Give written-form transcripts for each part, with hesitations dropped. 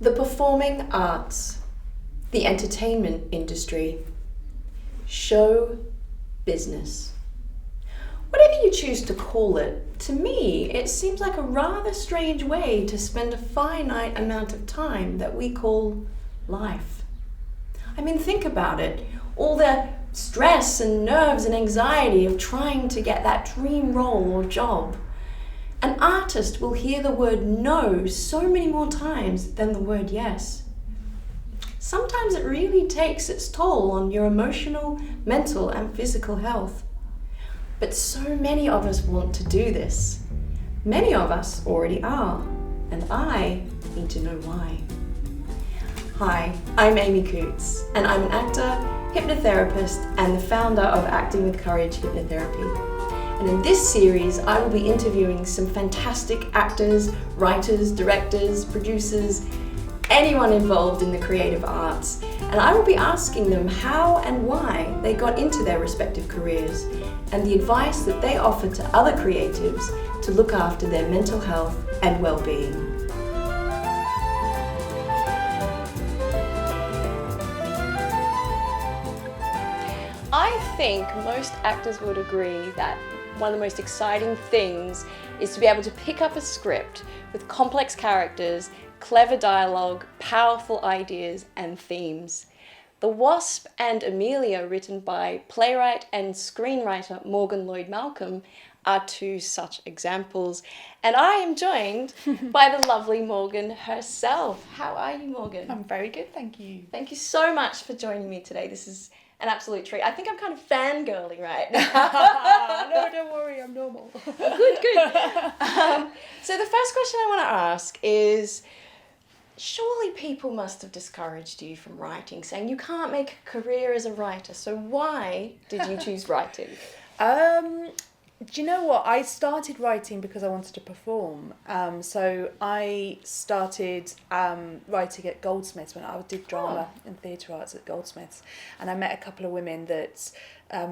The performing arts, the entertainment industry, show business. Whatever you choose to call it, to me, it seems like a rather strange way to spend a finite amount of time that we call life. I mean, think about it. All the stress and nerves and anxiety of trying to get that dream role or job. An artist will hear the word no so many more times than the word yes. Sometimes it really takes its toll on your emotional, mental, and physical health. But so many of us want to do this. Many of us already are, and I need to know why. Hi, I'm Amy Coots, and I'm an actor, hypnotherapist, and the founder of Acting with Courage Hypnotherapy. And in this series, I will be interviewing some fantastic actors, writers, directors, producers, anyone involved in the creative arts. And I will be asking them how and why they got into their respective careers and the advice that they offer to other creatives to look after their mental health and well-being. I think most actors would agree that one of the most exciting things is to be able to pick up a script with complex characters, clever dialogue, powerful ideas and themes. The Wasp and Emilia, written by playwright and screenwriter Morgan Lloyd Malcolm, are two such examples. And I am joined by the lovely Morgan herself. How are you, Morgan? I'm very good, thank you. Thank you so much for joining me today. This is an absolute treat. I think I'm kind of fangirling right now. No, don't worry, I'm normal. Good. So the first question I want to ask is, surely people must have discouraged you from writing, saying you can't make a career as a writer. So why did you choose writing? Do you know what? I started writing because I wanted to perform. So I started writing at Goldsmiths when I did drama and theatre arts at Goldsmiths. And I met a couple of women that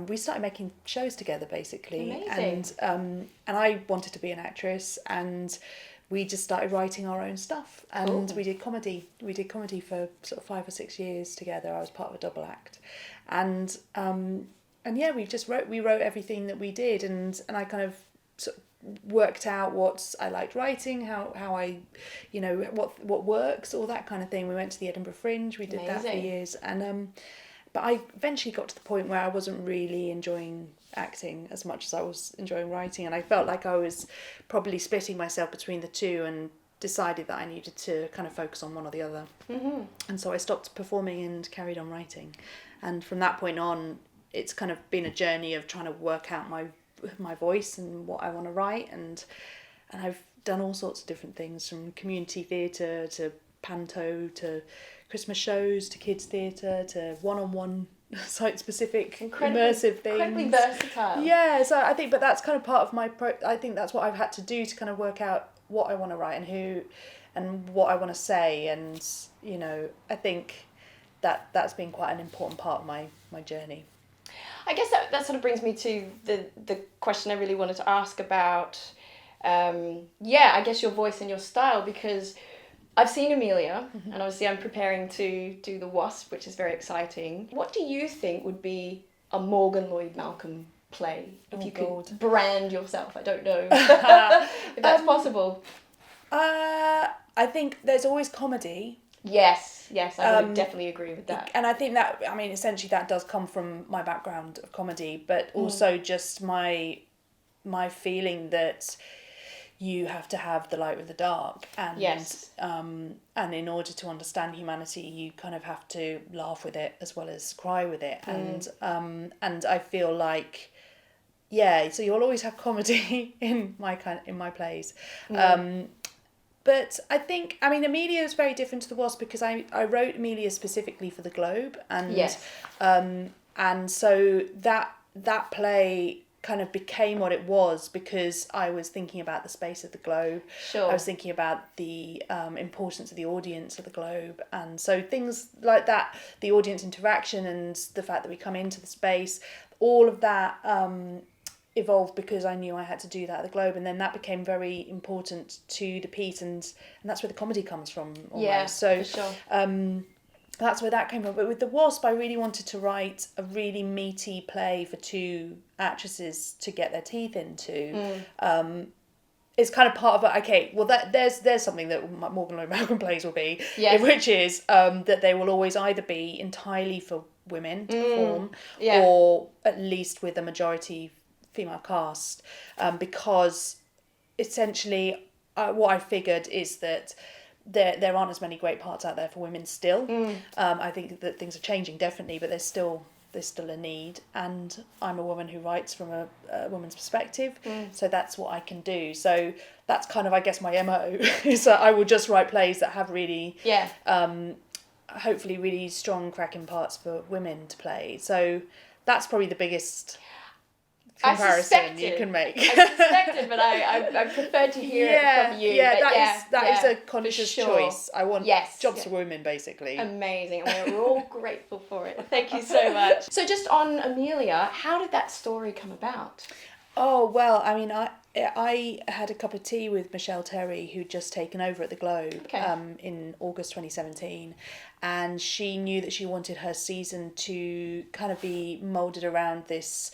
we started making shows together, basically. Amazing. And I wanted to be an actress, and we just started writing our own stuff. And we did comedy. We did comedy for sort of 5 or 6 years together. I was part of a double act. And yeah, we wrote everything that we did, and I kind of sort of worked out what I liked writing, how I, what works, all that kind of thing. We went to the Edinburgh Fringe, we did that for years, and but I eventually got to the point where I wasn't really enjoying acting as much as I was enjoying writing, and I felt like I was probably splitting myself between the two, and decided that I needed to kind of focus on one or the other. Mm-hmm. And so I stopped performing and carried on writing, and from that point on, it's kind of been a journey of trying to work out my voice and what I want to write, and I've done all sorts of different things, from community theatre to panto to Christmas shows to kids theatre to one-on-one site-specific immersive things. Incredibly versatile. Yeah, so I think, but that's kind of part of I think that's what I've had to do to kind of work out what I want to write and who and what I want to say, and I think that's been quite an important part of my journey. I guess that sort of brings me to the question I really wanted to ask about, I guess your voice and your style, because I've seen Emilia, mm-hmm. and obviously I'm preparing to do The Wasp, which is very exciting. What do you think would be a Morgan Lloyd Malcolm play, if you could brand yourself? I don't know if that's possible. I think there's always comedy. Yes, I would definitely agree with that. And I think that, essentially that does come from my background of comedy, but also just my feeling that you have to have the light with the dark, and and in order to understand humanity, you kind of have to laugh with it as well as cry with it, and I feel like, so you'll always have comedy in my plays. But I think, Emilia is very different to The Wasp because I wrote Emilia specifically for the Globe, and so that play kind of became what it was because I was thinking about the space of the Globe. Sure. I was thinking about the importance of the audience of the Globe, and so things like that, the audience interaction and the fact that we come into the space, all of that evolved because I knew I had to do that at the Globe, and then that became very important to the piece, and that's where the comedy comes from almost. Yeah, so for sure. That's where that came from. But with The Wasp, I really wanted to write a really meaty play for two actresses to get their teeth into. It's kind of part of it. Okay, well, there's something that Morgan Lloyd Malcolm plays will be, Yes. which is that they will always either be entirely for women to perform, or at least with a majority female cast, because essentially what I figured is that there aren't as many great parts out there for women still. I think that things are changing definitely, but there's still a need, and I'm a woman who writes from a woman's perspective, so that's what I can do. So that's kind of, I guess, my MO is that I will just write plays that have really hopefully really strong cracking parts for women to play. So that's probably the biggest comparison you can make. I suspected, but I prefer to hear it from you. Yeah, that is a conscious choice. I want jobs for women, basically. Amazing, and we're all grateful for it. Thank you so much. So just on Emilia, how did that story come about? Oh, well, I mean, I had a cup of tea with Michelle Terry, who'd just taken over at the Globe in August 2017, and she knew that she wanted her season to kind of be moulded around this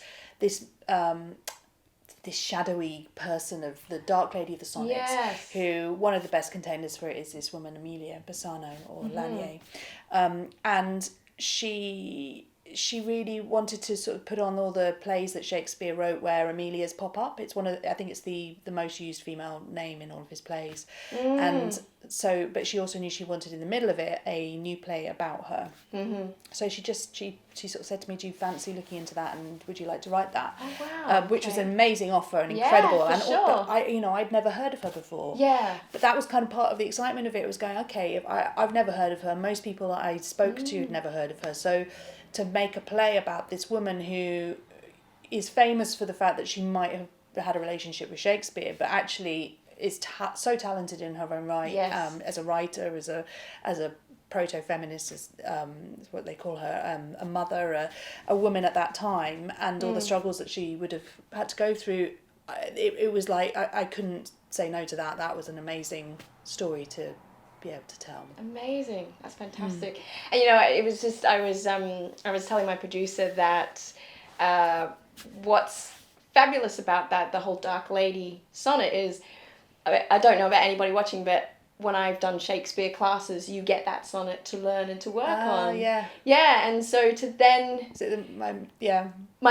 shadowy person of the Dark Lady of the Sonnets, who one of the best containers for it is this woman Emilia Bassano or Lanier, and she really wanted to sort of put on all the plays that Shakespeare wrote where Emilias pop up. It's I think it's the most used female name in all of his plays. And so, but she also knew she wanted in the middle of it a new play about her. So she sort of said to me, do you fancy looking into that, and would you like to write that? Oh, wow. Which was an amazing offer and incredible. For and sure. I'd never heard of her before. Yeah. But that was kind of part of the excitement of it, was going, okay, I've never heard of her. Most people that I spoke to had never heard of her. So to make a play about this woman who is famous for the fact that she might have had a relationship with Shakespeare, but actually is so talented in her own right, as a writer, as a proto-feminist, is what they call her, a mother, a woman at that time, and all the struggles that she would have had to go through. It was like I couldn't say no to that. That was an amazing story to be able to tell. Amazing, that's fantastic. And it was just I was telling my producer that what's fabulous about the whole Dark Lady sonnet is, I don't know about anybody watching, but when I've done Shakespeare classes, you get that sonnet to learn and to work on. And so to then my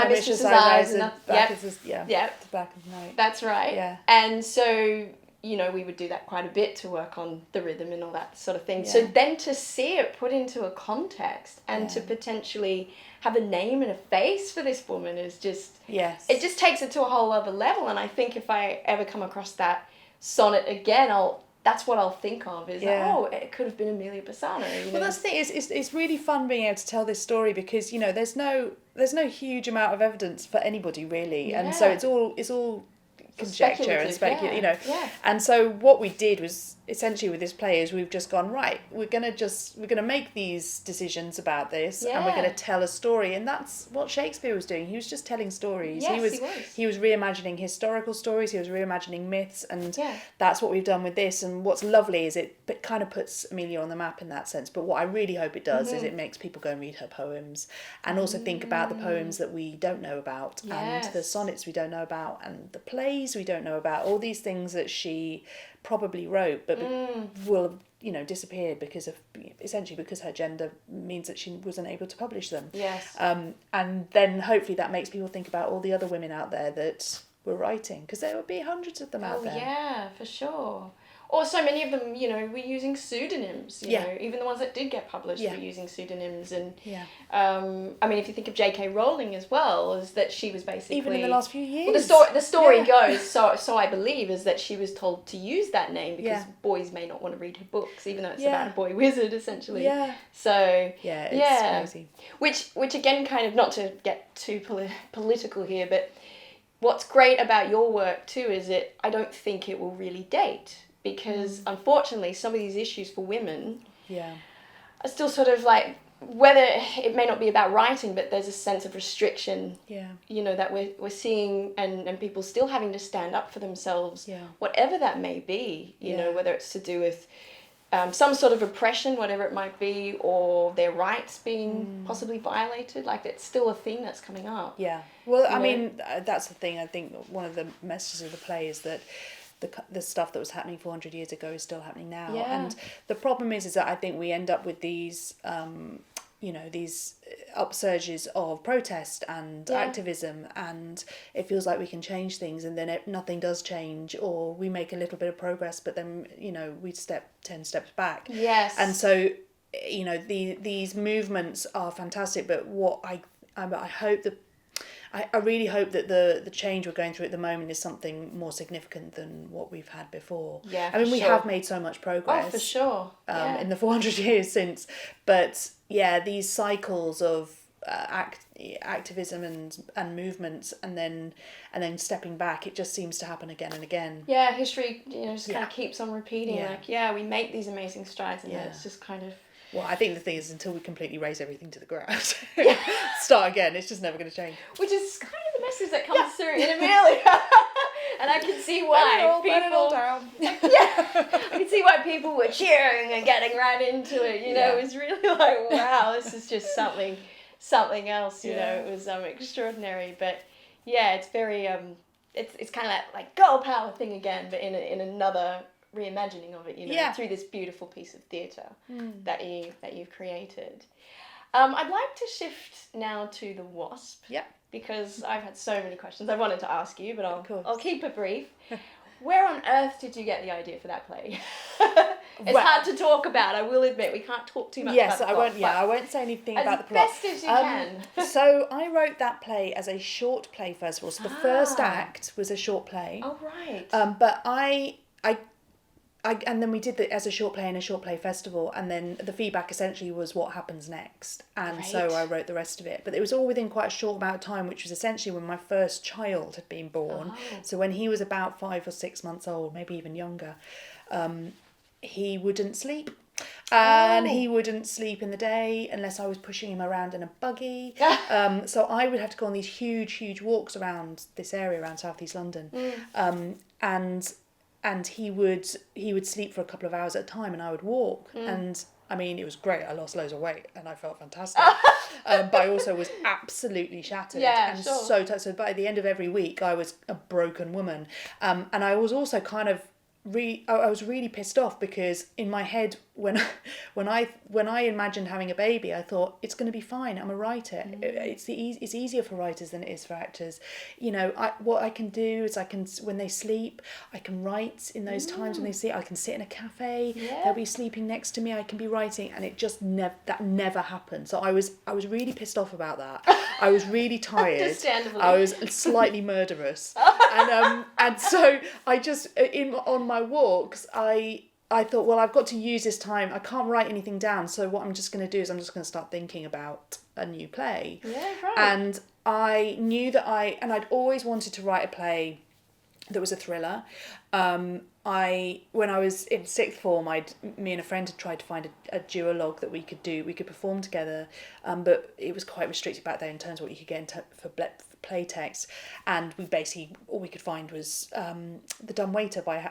mistress's eyes and the back of the night. That's right. And so we would do that quite a bit to work on the rhythm and all that sort of thing. So then to see it put into a context and to potentially have a name and a face for this woman is just... It just takes it to a whole other level. And I think if I ever come across that sonnet again, that's what I'll think of, is it could have been Emilia Bassano. Well, that's the thing, it's really fun being able to tell this story because, there's no huge amount of evidence for anybody really. And so it's all conjecture and speculate, and so what we did was essentially with this play is we've just gone, right, we're gonna make these decisions about this and we're gonna tell a story, and that's what Shakespeare was doing. He was just telling stories. He was reimagining historical stories, he was reimagining myths, and that's what we've done with this. And what's lovely is it kind of puts Emilia on the map in that sense, but what I really hope it does is it makes people go and read her poems and also think about the poems that we don't know about, and the sonnets we don't know about, and the plays we don't know about, all these things that she probably wrote but will have disappeared because her gender means that she wasn't able to publish them. And then hopefully that makes people think about all the other women out there that were writing, because there would be hundreds of them out there. For sure. Or so many of them, were using pseudonyms, even the ones that did get published were using pseudonyms. And, I mean, if you think of J.K. Rowling as well, is that she was basically... Even in the last few years. Well, the story goes, so I believe, is that she was told to use that name because boys may not want to read her books, even though it's about a boy wizard, essentially. So... it's crazy. Which again, kind of, not to get too political here, but what's great about your work, too, is I don't think it will really date. Because unfortunately, some of these issues for women are still sort of like whether it may not be about writing, but there's a sense of restriction, Yeah. you know, that we're seeing, and people still having to stand up for themselves, Yeah. whatever that may be, you know, Yeah. whether it's to do with some sort of oppression, whatever it might be, or their rights being possibly violated. Like, it's still a theme that's coming up. Yeah. Well, I know? mean, that's the thing. I think one of the messages of the play is that the stuff that was happening 400 years ago is still happening now. Yeah. And the problem is that I think we end up with these, these upsurges of protest and activism, and it feels like we can change things, and then nothing does change, or we make a little bit of progress, but then, we step 10 steps back. Yes. And so, these movements are fantastic, but what I hope that I really hope that the change we're going through at the moment is something more significant than what we've had before. Yeah, I mean, we sure. have made so much progress. Oh, for sure. In the 400 years since, but yeah, these cycles of activism and movements, and then stepping back, it just seems to happen again and again. Yeah, history, just kind of keeps on repeating. Yeah. Like, we make these amazing strides, and then it's just kind of... Well, I think the thing is, until we completely raise everything to the ground, start again, it's just never going to change. Which is kind of the message that comes through in Emilia. And I can see why people... I can see why people were cheering and getting right into it, It was really like, wow, this is just something else, know. It was extraordinary. But yeah, it's very... It's kind of that like girl power thing again, but in another... reimagining of it, through this beautiful piece of theatre that you've created. I'd like to shift now to the Wasp. Yeah. Because I've had so many questions I wanted to ask you, but I'll keep it brief. Where on earth did you get the idea for that play? It's hard to talk about, I will admit. We can't talk too much about the plot. I won't say anything about the plot. As best as you can. So I wrote that play as a short play, first of all. So the first act was a short play. Oh, right. But I and then we did it as a short play in a short play festival, and then the feedback essentially was what happens next, and so I wrote the rest of it. But it was all within quite a short amount of time, which was essentially when my first child had been born. So when he was about 5 or 6 months old, maybe even younger, he wouldn't sleep. And he wouldn't sleep in the day unless I was pushing him around in a buggy. So I would have to go on these huge walks around this area, around South East London. And he would sleep for a couple of hours at a time, and I would walk. And I mean, it was great. I lost loads of weight, and I felt fantastic. But I also was absolutely shattered. So tired. So by the end of every week, I was a broken woman. And I was also kind of I was really pissed off, because in my head, when I imagined having a baby, I thought, it's going to be fine. I'm a writer. It's easier for writers than it is for actors. What I can do is when they sleep, I can write in those times when they sleep. I can sit in a cafe. They'll be sleeping next to me. I can be writing, and it just never happened. So I was really pissed off about that. I was really tired. Understandably. I was slightly murderous, and so I just on my walks, I thought, well, I've got to use this time. I can't write anything down, so what I'm just going to do is I'm just going to start thinking about a new play. Yeah, right. And I knew that I'd always wanted to write a play that was a thriller. When I was in sixth form, me and a friend had tried to find a duologue that we could perform together, but it was quite restricted back then in terms of what you could get for play text, and all we could find was The Dumb Waiter by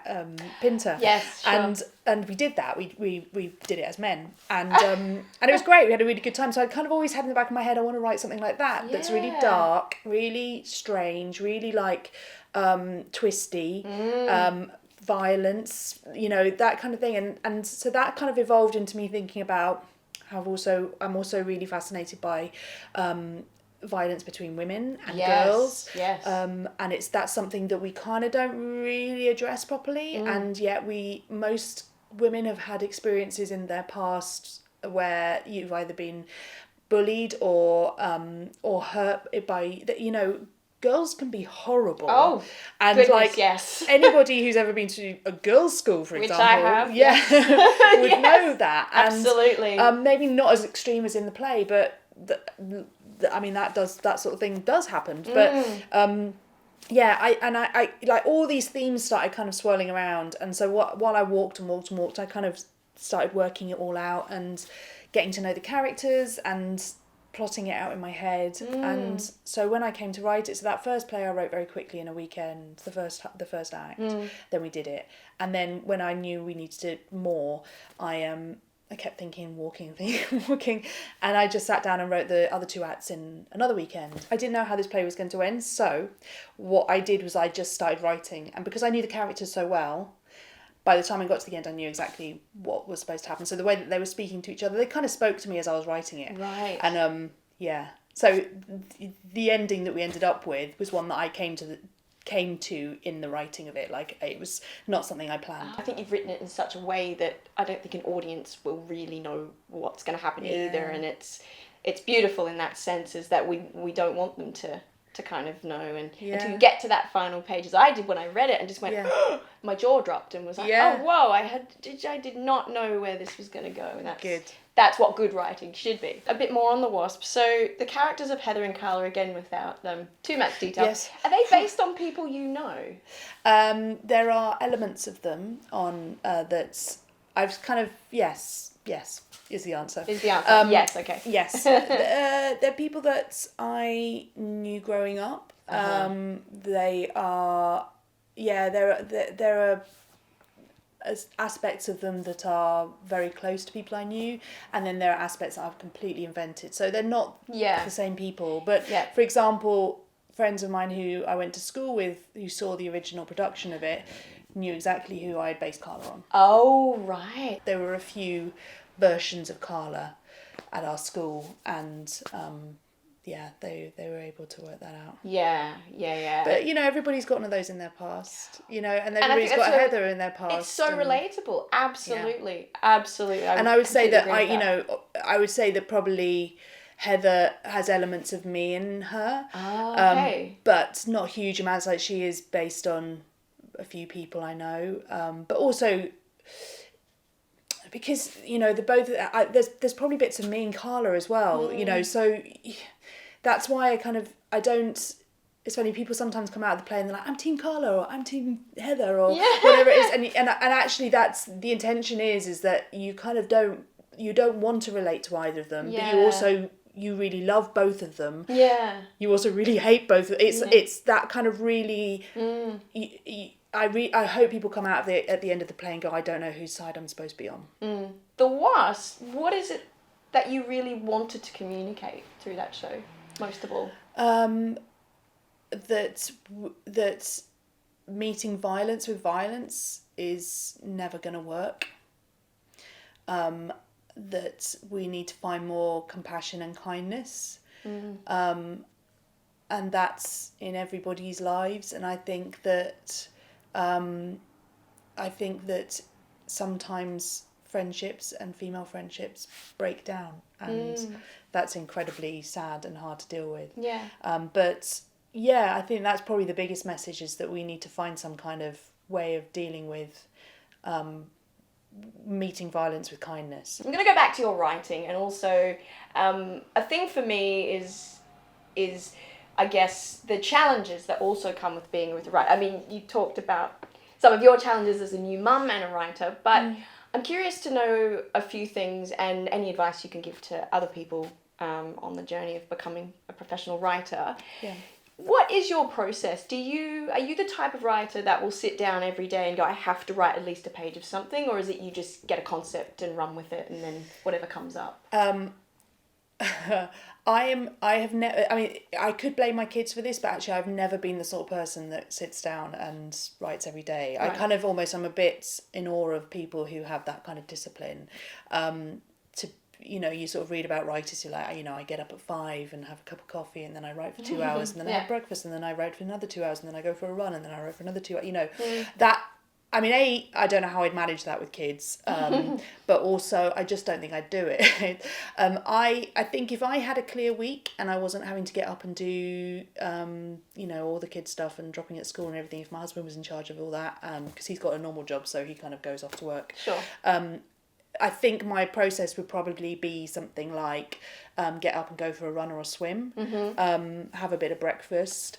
Pinter. Yes, sure. And we did that. We did it as men, and it was great. We had a really good time. So I kind of always had in the back of my head, I want to write something like that that's really dark, really strange, really like twisty, violence, that kind of thing, and so that kind of evolved into me thinking about how I'm also really fascinated by violence between women and girls. Yes. And that's something that we kind of don't really address properly, and yet most women have had experiences in their past where you've either been bullied or hurt by girls can be horrible. Oh, and goodness, yes. Anybody who's ever been to a girls' school, for example, which I have, would know that. And, absolutely. Maybe not as extreme as in the play, but that sort of thing does happen. But I like all these themes started kind of swirling around, and so while I walked, I kind of started working it all out and getting to know the characters and plotting it out in my head. And so when I came to write it, so that first play I wrote very quickly in a weekend, the first act. Then we did it, and then when I knew we needed more, I kept thinking, walking, and I just sat down and wrote the other 2 acts in another weekend. I didn't know how this play was going to end, so what I did was I just started writing, and because I knew the characters so well, by the time I got to the end, I knew exactly what was supposed to happen. So the way that they were speaking to each other, they kind of spoke to me as I was writing it. Right. And so the ending that we ended up with was one that I came to in the writing of it. Like, it was not something I planned. I think you've written it in such a way that I don't think an audience will really know what's going to happen either, and it's beautiful in that sense, is that we don't want them to kind of know, and until you get to that final page, as I did when I read it, and just went, my jaw dropped and was like, oh whoa, I did not know where this was going to go, and that's good. That's what good writing should be. A bit more on the Wasp. So the characters of Heather and Carla, again without too much detail, are they based on people you know? There are elements of them on that I've kind of yes is the answer. Yes, okay. Yes. They're people that I knew growing up. They are, there are aspects of them that are very close to people I knew, and then there are aspects that I've completely invented. So they're not the same people. But for example, friends of mine who I went to school with, who saw the original production of it, knew exactly who I had based Carla on. Oh, right. There were a few versions of Carla at our school, and they were able to work that out. Yeah. But everybody's got one of those in their past, and everybody's got a Heather in their past. It's so relatable. Absolutely. And I would say that I would say that probably Heather has elements of me in her. Okay. But not huge amounts. Like, she is based on a few people I know, but also because there's probably bits of me and Carla as well, so that's why I don't. It's funny, people sometimes come out of the play and they're like, I'm Team Carla or I'm Team Heather or whatever it is, and actually that's the intention is that you kind of don't want to relate to either of them, but you really love both of them. Yeah. You also really hate both of them. It's that kind of really. I hope people come out of at the end of the play and go, I don't know whose side I'm supposed to be on. The Wasp, what is it that you really wanted to communicate through that show, most of all? That meeting violence with violence is never going to work. That we need to find more compassion and kindness. And that's in everybody's lives. And I think that sometimes friendships and female friendships break down, and that's incredibly sad and hard to deal with. But I think that's probably the biggest message, is that we need to find some kind of way of dealing with meeting violence with kindness. I'm going to go back to your writing, and also a thing for me is I guess the challenges that also come with being a writer. I mean, you talked about some of your challenges as a new mum and a writer, but I'm curious to know a few things and any advice you can give to other people on the journey of becoming a professional writer. What is your process? Are you the type of writer that will sit down every day and go, I have to write at least a page of something, or is it you just get a concept and run with it and then whatever comes up? I could blame my kids for this, but actually I've never been the sort of person that sits down and writes every day. Right. I'm a bit in awe of people who have that kind of discipline. You sort of read about writers who I get up at 5 and have a cup of coffee, and then I write for 2 hours, and then I have breakfast, and then I write for another 2 hours, and then I go for a run, and then I write for another 2 hours. That. I mean, I don't know how I'd manage that with kids, but also I just don't think I'd do it. I think if I had a clear week and I wasn't having to get up and do, all the kids stuff and dropping at school and everything, if my husband was in charge of all that, because he's got a normal job, so he kind of goes off to work. Sure. I think my process would probably be something like get up and go for a run or a swim, have a bit of breakfast,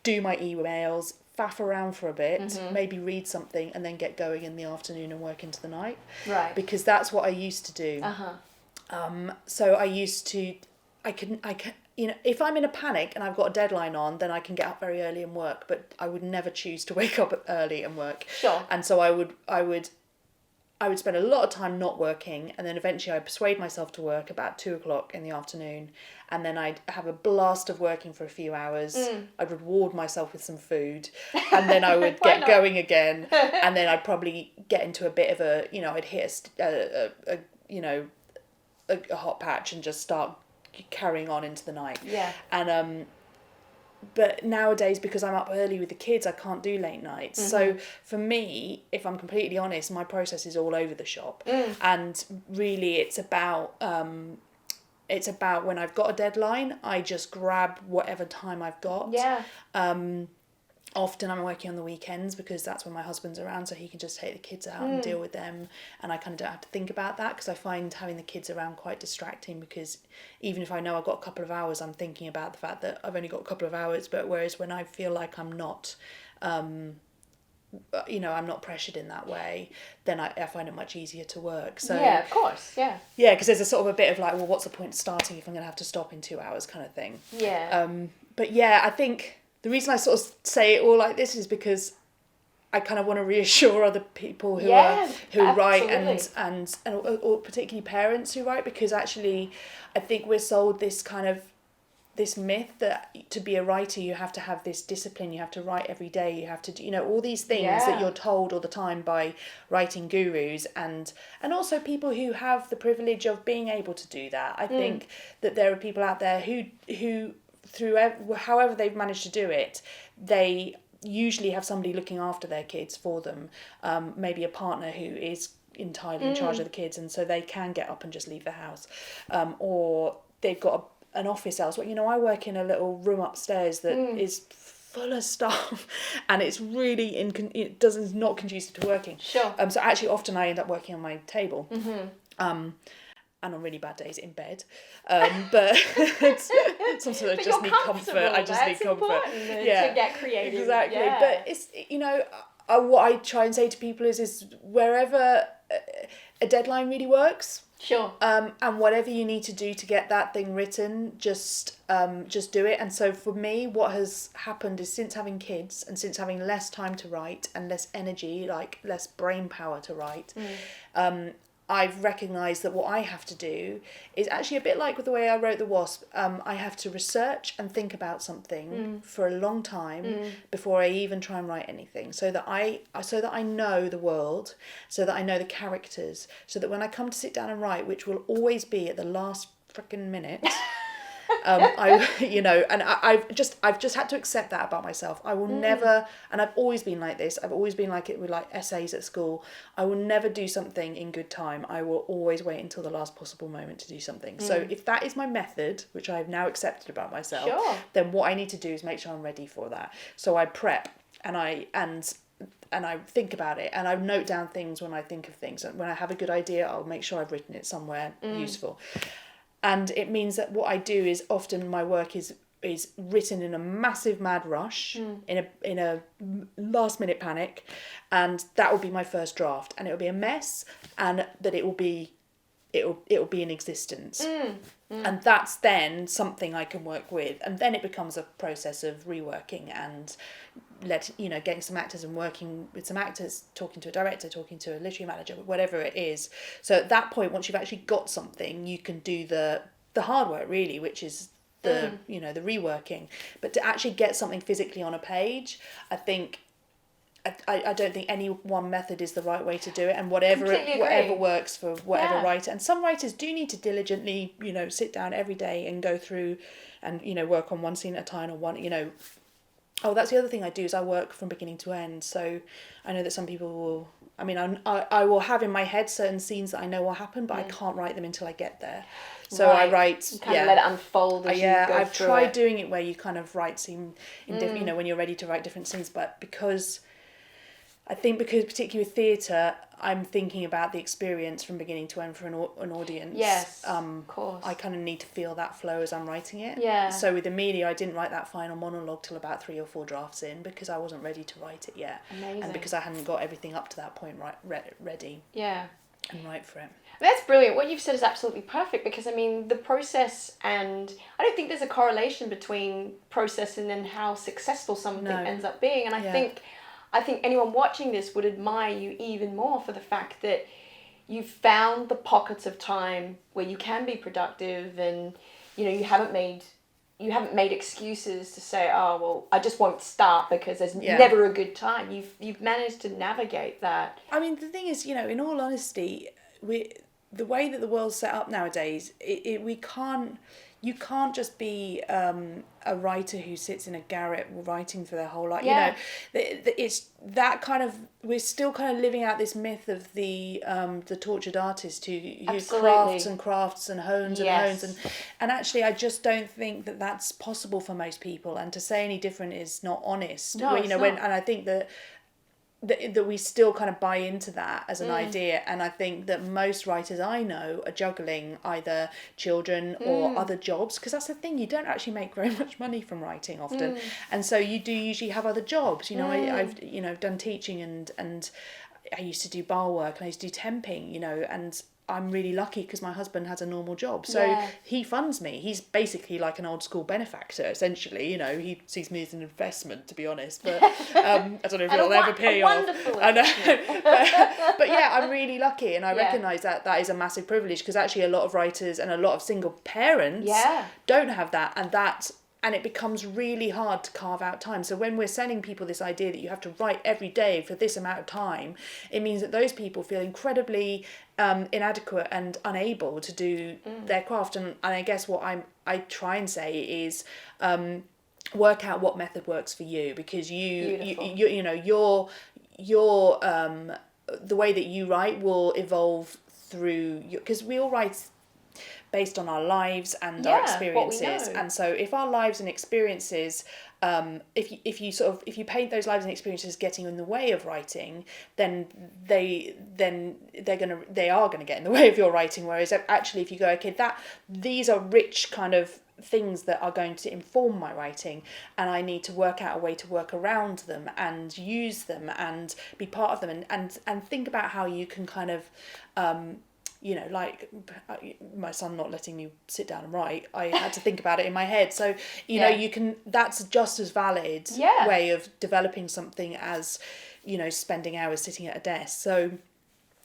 do my emails, faff around for a bit, maybe read something, and then get going in the afternoon and work into the night. Right. Because that's what I used to do. So I used to, I can, you know, if I'm in a panic and I've got a deadline on, then I can get up very early and work, but I would never choose to wake up early and work. Sure. And so I would spend a lot of time not working, and then eventually I'd persuade myself to work about 2:00 in the afternoon, and then I'd have a blast of working for a few hours. I'd reward myself with some food, and then I would get going again, and then I'd probably get into a bit of a, you know, I'd hit a hot patch and just start carrying on into the night. Yeah. And but nowadays, because I'm up early with the kids, I can't do late nights. So for me, if I'm completely honest, my process is all over the shop. And really it's about when I've got a deadline, I just grab whatever time I've got. Yeah. Often I'm working on the weekends because that's when my husband's around, so he can just take the kids out and deal with them, and I kind of don't have to think about that, because I find having the kids around quite distracting, because even if I know I've got a couple of hours, I'm thinking about the fact that I've only got a couple of hours. But whereas when I feel like I'm not I'm not pressured in that way, then I find it much easier to work. So yeah, of course, yeah. Yeah, because there's a sort of a bit of like, well, what's the point of starting if I'm going to have to stop in 2 hours kind of thing. Yeah. But yeah, I think the reason I sort of say it all like this is because I kind of want to reassure other people who write and or particularly parents who write, because actually I think we're sold this myth that to be a writer you have to have this discipline, you have to write every day, you have to do, all these things that you're told all the time by writing gurus, and also people who have the privilege of being able to do that. I think that there are people out there who through however they've managed to do it, they usually have somebody looking after their kids for them, maybe a partner who is entirely in charge of the kids, and so they can get up and just leave the house, or they've got an office elsewhere. I work in a little room upstairs that is full of stuff, and it's really it's not conducive to working. Sure. So actually often I end up working on my table. And on really bad days in bed, but sometimes I just need comfort. I just need comfort. To get creative. Exactly. Yeah. But it's what I try and say to people is wherever a deadline really works. Sure. And whatever you need to do to get that thing written, just do it. And so for me, what has happened is, since having kids and since having less time to write and less energy, like less brain power to write, I've recognised that what I have to do is actually a bit like with the way I wrote The Wasp. I have to research and think about something for a long time before I even try and write anything, so that I know the world, so that I know the characters, so that when I come to sit down and write, which will always be at the last frickin' minute, I've just had to accept that about myself. I will never, and I've always been like this. I've always been like it with like essays at school. I will never do something in good time. I will always wait until the last possible moment to do something. So if that is my method, which I've now accepted about myself, then what I need to do is make sure I'm ready for that. So I prep and I think about it, and I note down things when I think of things. And when I have a good idea, I'll make sure I've written it somewhere useful. And it means that what I do is often my work is written in a massive mad rush, in a last minute panic, and that will be my first draft, and it will be a mess, and that it will be in existence. And that's then something I can work with, and then it becomes a process of reworking and getting some actors and working with some actors, talking to a director, talking to a literary manager, whatever it is. So at that point, once you've actually got something, you can do the hard work, really, which is the the reworking. But to actually get something physically on a page, I think I don't think any one method is the right way to do it, and whatever works for whatever writer. And some writers do need to diligently, sit down every day and go through and, work on one scene at a time, or one, Oh, that's the other thing I do, is I work from beginning to end. So I know that some people will, I will have in my head certain scenes that I know will happen, but I can't write them until I get there. So I write, you kind of let it unfold as you go I've through tried it. doing it where you kind of write scene in different, when you're ready to write different scenes, but because I think because particularly with theatre, I'm thinking about the experience from beginning to end for an audience. Yes, of course. I kind of need to feel that flow as I'm writing it. Yeah. So with Emilia, I didn't write that final monologue till about 3 or 4 drafts in, because I wasn't ready to write it yet. Amazing. And because I hadn't got everything up to that point ready. Yeah. And write for it. That's brilliant. What you've said is absolutely perfect, because I mean the process, and I don't think there's a correlation between process and then how successful something ends up being. And I think anyone watching this would admire you even more for the fact that you've found the pockets of time where you can be productive, and you haven't made excuses to say, oh well, I just won't start because there's never a good time. You've managed to navigate that. I mean, the thing is, in all honesty, the way that the world's set up nowadays, you can't just be a writer who sits in a garret writing for their whole life. Yeah. It's that kind of, we're still kind of living out this myth of the tortured artist who crafts and hones and hones, and actually I just don't think that that's possible for most people, and to say any different is not honest. No, it's not. And I think that we still kind of buy into that as an idea, and I think that most writers I know are juggling either children or other jobs, because that's the thing, you don't actually make very much money from writing often, and so you do usually have other jobs. I've done teaching, and I used to do bar work, and I used to do temping, and I'm really lucky because my husband has a normal job, so he funds me. He's basically like an old school benefactor, essentially. He sees me as an investment, to be honest. But I don't know if it'll ever pay off. I know, but yeah, I'm really lucky, and I recognise that is a massive privilege, because actually a lot of writers and a lot of single parents don't have that, and it becomes really hard to carve out time. So when we're selling people this idea that you have to write every day for this amount of time, it means that those people feel incredibly inadequate and unable to do their craft. And I guess what I try and say is work out what method works for you, because your the way that you write will evolve through, because we all write based on our lives and our experiences, and so if our lives and experiences, if you paint those lives and experiences getting in the way of writing, then they are gonna get in the way of your writing. Whereas actually, if you go, these are rich kind of things that are going to inform my writing, and I need to work out a way to work around them and use them and be part of them, and think about how you can kind of like my son not letting me sit down and write, I had to think about it in my head. So you can, that's just as valid way of developing something as spending hours sitting at a desk. So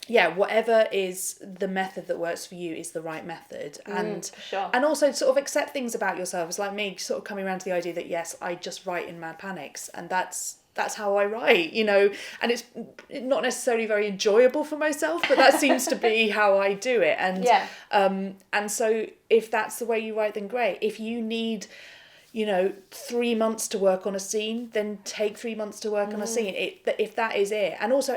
whatever is the method that works for you is the right method. And also sort of accept things about yourself. It's like me sort of coming around to the idea that yes, I just write in mad panics, and that's how I write, and it's not necessarily very enjoyable for myself, but that seems to be how I do it. And so if that's the way you write, then great. If you need 3 months to work on a scene, then take 3 months to work on a scene, if that is it. And also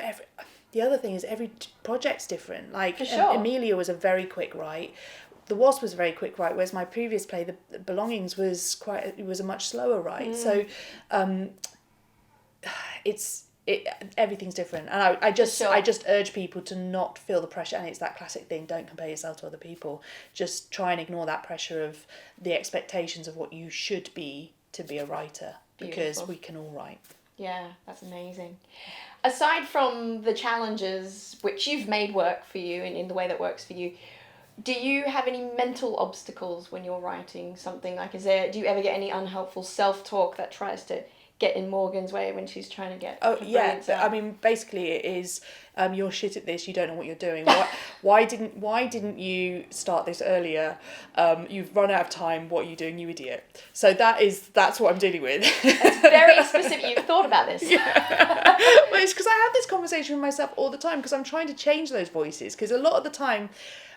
the other thing is every project's different. Like Emilia was a very quick write. The Wasp was a very quick write, whereas my previous play, The Belongings, was a much slower write. So everything's different, and I just urge people to not feel the pressure. And it's that classic thing, don't compare yourself to other people. Just try and ignore that pressure of the expectations of what you should be to be a writer, because we can all write. Yeah, that's amazing. Aside from the challenges which you've made work for you and in the way that works for you, do you have any mental obstacles when you're writing something? Like, do you ever get any unhelpful self-talk that tries to get in Morgan's way when she's trying to get I mean, basically it is you're shit at this, you don't know what you're doing. Why didn't you start this earlier? You've run out of time, what are you doing, you idiot? So that's what I'm dealing with. It's very specific. You've thought about this. Well, it's because I have this conversation with myself all the time, because I'm trying to change those voices, because a lot of the time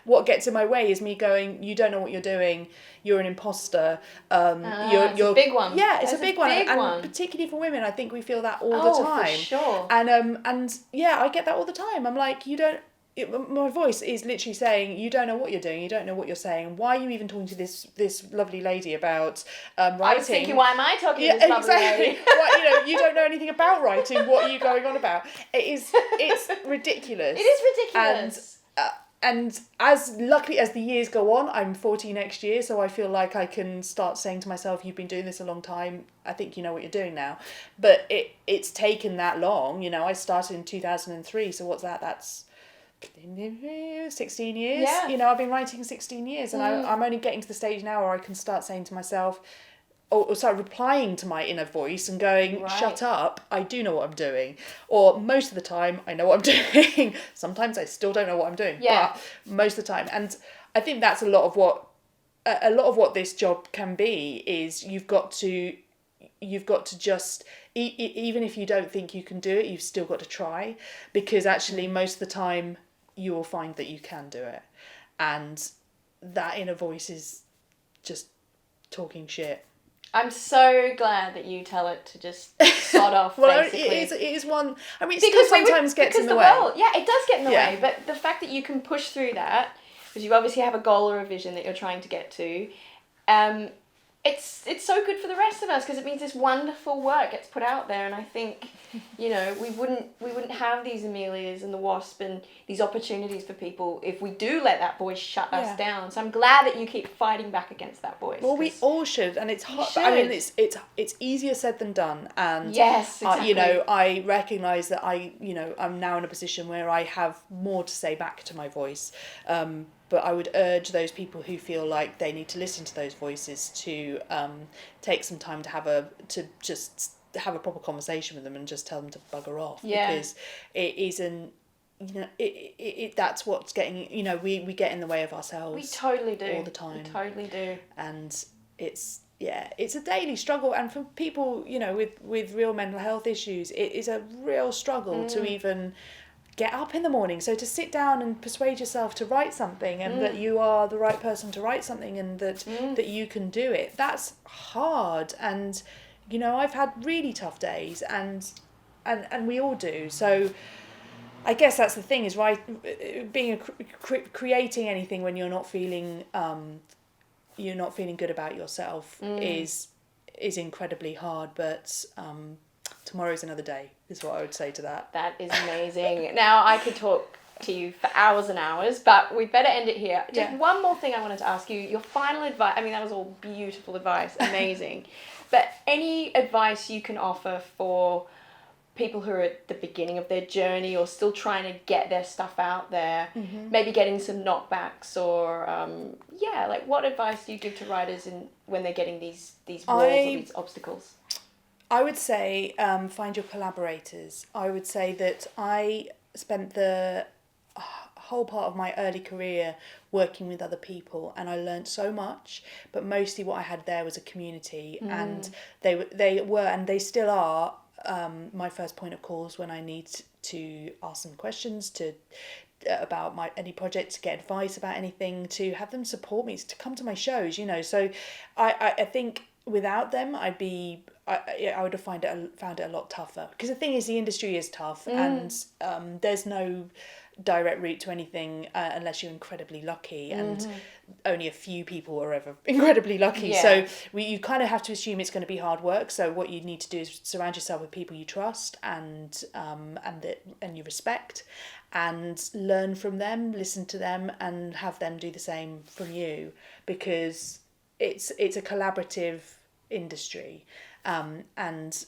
what gets in my way is me going, you don't know what you're doing, you're an imposter. It's a big one. Yeah, it's a big one. And particularly for women, I think we feel that all the time. For sure. And I get that all the time. I'm like, you don't my voice is literally saying, you don't know what you're doing, you don't know what you're saying. Why are you even talking to this lovely lady about writing? I was thinking, why am I talking to this lovely lady? What, you don't know anything about writing. What are you going on about? It's ridiculous. It is ridiculous. And as luckily as the years go on, I'm 40 next year, so I feel like I can start saying to myself, you've been doing this a long time, I think you know what you're doing now. But it's taken that long, I started in 2003, so what's that? That's 16 years. Yeah. I've been writing 16 years, and I'm only getting to the stage now where I can start saying to myself, or start replying to my inner voice and going, right. Shut up, I do know what I'm doing. Or most of the time, I know what I'm doing. Sometimes I still don't know what I'm doing, but most of the time. And I think that's a lot of what this job can be, is you've got to just, even if you don't think you can do it, you've still got to try, because actually most of the time you will find that you can do it. And that inner voice is just talking shit. I'm so glad that you tell it to just sod off, well, basically. it is one... I mean, it still sometimes gets in the way. It does get in the way, but the fact that you can push through that, because you obviously have a goal or a vision that you're trying to get to, it's so good for the rest of us, because it means this wonderful work gets put out there, and I think, we wouldn't have these Emilias and the Wasp and these opportunities for people if we do let that voice shut us down. So I'm glad that you keep fighting back against that voice. Well, we all should, and it's hard. I mean, it's easier said than done, and yes, exactly. I recognise that I'm now in a position where I have more to say back to my voice. But I would urge those people who feel like they need to listen to those voices to take some time to just have a proper conversation with them and just tell them to bugger off. Yeah. Because it isn't, that's what's getting, we get in the way of ourselves. We totally do. All the time. We totally do. And it's a daily struggle. And for people, with real mental health issues, it is a real struggle to even get up in the morning. So to sit down and persuade yourself to write something, and that you are the right person to write something, and that you can do it, that's hard. And I've had really tough days, and we all do. So I guess that's the thing, is creating anything when you're not feeling good about yourself is incredibly hard. But tomorrow's another day, is what I would say to that. That is amazing. Now, I could talk to you for hours and hours, but we better end it here. Just one more thing I wanted to ask you. Your final advice, I mean, that was all beautiful advice, amazing. But any advice you can offer for people who are at the beginning of their journey, or still trying to get their stuff out there, maybe getting some knockbacks, or what advice do you give to writers when they're getting these walls or these obstacles? I would say find your collaborators. I would say that I spent the whole part of my early career working with other people, and I learned so much, but mostly what I had there was a community, and they were and they still are my first point of calls when I need to ask them questions about any project, to get advice about anything, to have them support me, to come to my shows, so I think without them I would have found it a lot tougher, because the thing is, the industry is tough, and there's no direct route to anything unless you're incredibly lucky, and only a few people are ever incredibly lucky. So you kind of have to assume it's going to be hard work. So what you need to do is surround yourself with people you trust and you respect, and learn from them, listen to them, and have them do the same from you, because it's a collaborative industry, and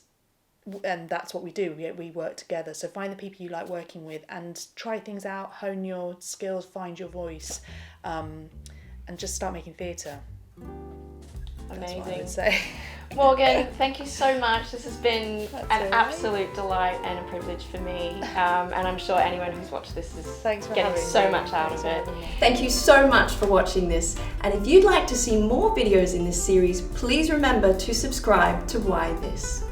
that's what we do. We work together. So find the people you like working with, and try things out, hone your skills, find your voice, and just start making theatre. Amazing. That's what I would say. Morgan, thank you so much. This has been an absolute delight and a privilege for me, and I'm sure anyone who's watched this is getting so much out of it. Thank you so much for watching this, and if you'd like to see more videos in this series, please remember to subscribe to Why This.